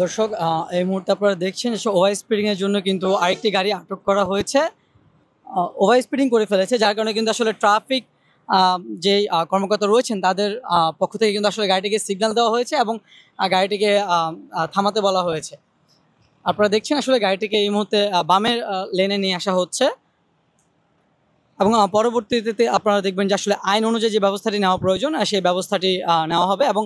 দর্শক, এই মুহূর্তে আপনারা দেখছেন ওভার স্পিডিং এর জন্য কিন্তু আরেকটি গাড়ি আটক করা হয়েছে। ওভার স্পিডিং করে ফেলেছে, যার কারণে কিন্তু আসলে ট্রাফিক যেই কর্মকর্তা রয়েছেন তাদের পক্ষ থেকে কিন্তু আসলে গাড়িটিকে সিগন্যাল দেওয়া হয়েছে এবং গাড়িটিকে থামাতে বলা হয়েছে। আপনারা দেখছেন আসলে গাড়িটিকে এই মুহূর্তে বামের লেনে নিয়ে আসা হচ্ছে এবং পরবর্তীতে আপনারা দেখবেন যে আসলে আইন অনুযায়ী যে ব্যবস্থাটি নেওয়া প্রয়োজন সেই ব্যবস্থাটি নেওয়া হবে এবং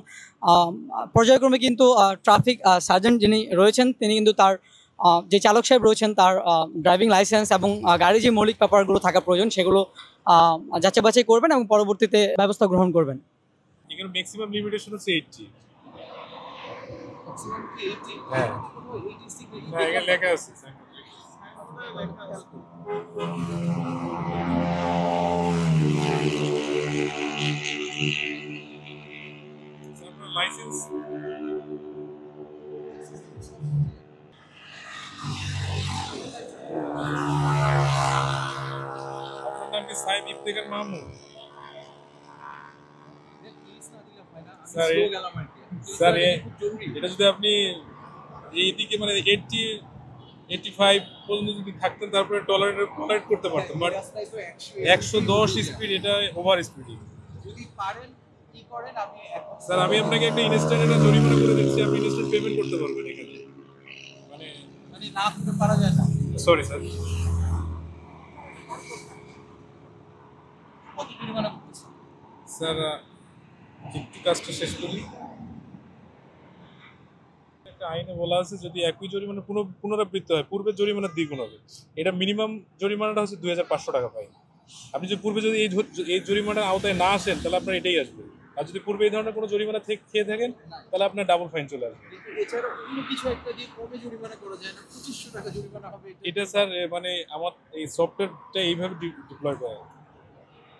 পর্যায়ক্রমে কিন্তু ট্রাফিক সার্জেন্ট যিনি রয়েছেন তিনি কিন্তু তার যে চালক সাহেব রয়েছেন তার ড্রাইভিং লাইসেন্স এবং গাড়ির যে মৌলিক পেপারগুলো থাকা প্রয়োজন সেগুলো যাচাই বাছাই করবেন এবং পরবর্তীতে ব্যবস্থা গ্রহণ করবেন। এখানে ম্যাক্সিমাম লিমিটেশন হচ্ছে 80। ম্যাক্সিমাম কি 80? হ্যাঁ, না এখানে লেখা আছে লাইসেন্স। আপনার নাম কি সাইদ ইফতেখার মাহমুদ? স্যার এটা যদি আপনি এইদিকে মানে 85 পর্যন্ত যদি থাকতেন তারপরে টলারেট করতে পারতেন, বাট 110 স্পিড এটা ওভার স্পিডিং। যদি পারেন কি করেন, আমি স্যার আমি আপনাকে একটা ইনস্ট্যান্ট একটা জরিমানা করে দিচ্ছি, আপনি ইনস্ট্যান্ট পেমেন্ট করতে পারবেন এখানে। মানে না করতে পারা যায় না। Sorry sir. কত জরিমানা করতেছেন স্যার? একটু কাজটা শেষ করি। একটা আইনে বলা আছে যদি একই জরিমানা পুনরাবৃত্তি হয় পূর্বের জরিমানা দ্বিগুণ হবে। এটা মিনিমাম জরিমানাটা হচ্ছে 2500 টাকা পাই। আপনি যদি পূর্বে যদি এই জরিমানার আওতায় না আসেন তাহলে আপনার এটাই আসবে, আর যদি পূর্বে এই ধরনের কোনো জরিমানা খেয়ে থাকেন তাহলে আপনার ডাবল ফাইন চলে আসবে। এটা স্যার মানে আমার এই সফটওয়্যারটা এইভাবে ডিপ্লয় করা।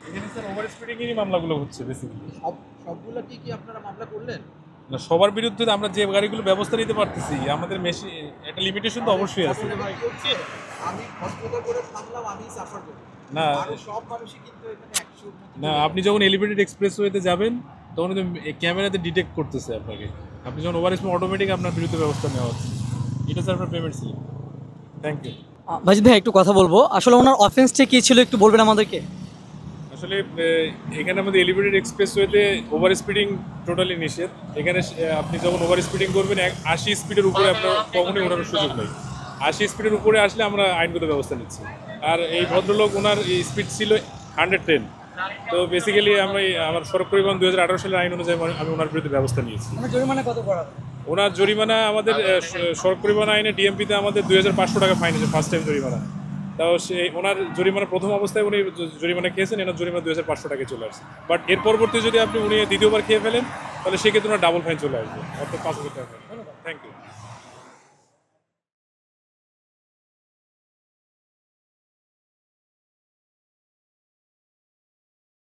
এখানে স্যার ওভার স্পিডিংয়েরই মামলাগুলো হচ্ছে বেসিক্যালি। সবগুলো কি আপনারা মামলা করলেন? না, সবার বিরুদ্ধে আমরা যে গাড়িগুলো ব্যবস্থা নিতে পারতেছি, আমাদের মেশিন একটা লিমিটেশন তো অবশ্যই আছে। আমি হসপিটাল করে থামলাম, আমি সাফার করি না সব মানুষই কিন্তু এখানে 100 না, আপনি যখন এলিভেটেড এক্সপ্রেসওয়েতে যাবেন তখন কিন্তু ক্যামেরাতে ডিটেক্ট করতেছে আপনাকে। আপনি যখন ওভার স্পিড অটোমেটিক আপনার বিরুদ্ধে ব্যবস্থা নেওয়া হচ্ছে। এটা স্যার আপনার payment slip. Thank you. Majid ভাই একটু কথা বলবো, আসলে ওনার অফেন্সটা কী ছিল একটু বলবেন আমাদেরকে? আসলে এখানে আমাদের এলিভেটেড এক্সপ্রেসওয়েতে ওভার স্পিডিং টোটালি নিষেধ। এখানে আপনি যখন ওভার স্পিডিং করবেন 80 স্পিডের উপরে আপনার কখনোই ওঠানোর সুযোগ নেই। 80 স্পিডের উপরে আসলে আমরা আইনগত ব্যবস্থা নিচ্ছি। আর এই ভদ্রলোক ওনার স্পিড ছিল 110। তো বেসিক্যালি আমার সড়ক পরিবহন 2018 সালের আইন অনুযায়ী আমি ওনার বিরুদ্ধে ব্যবস্থা নিয়েছি। জরিমানা কত করা? ওনার জরিমানা আমাদের সড়ক পরিবহন আইনে ডিএমপিতে আমাদের 2500 টাকা ফাইন আছে ফার্স্ট টাইম জরিমানা। তাও ওনার জরিমানা প্রথম অবস্থায় উনি জরিমানা খেয়েছেন, এনার জরিমানা 2500 টাকায় চলে আসছে। বাট এর পরবর্তী যদি উনি দ্বিতীয়বার খেয়ে ফেলেন তাহলে সেক্ষেত্রে ওনার ডাবল ফাইন চলে আসবে, অর্থাৎ 5000 টাকা। Thank you.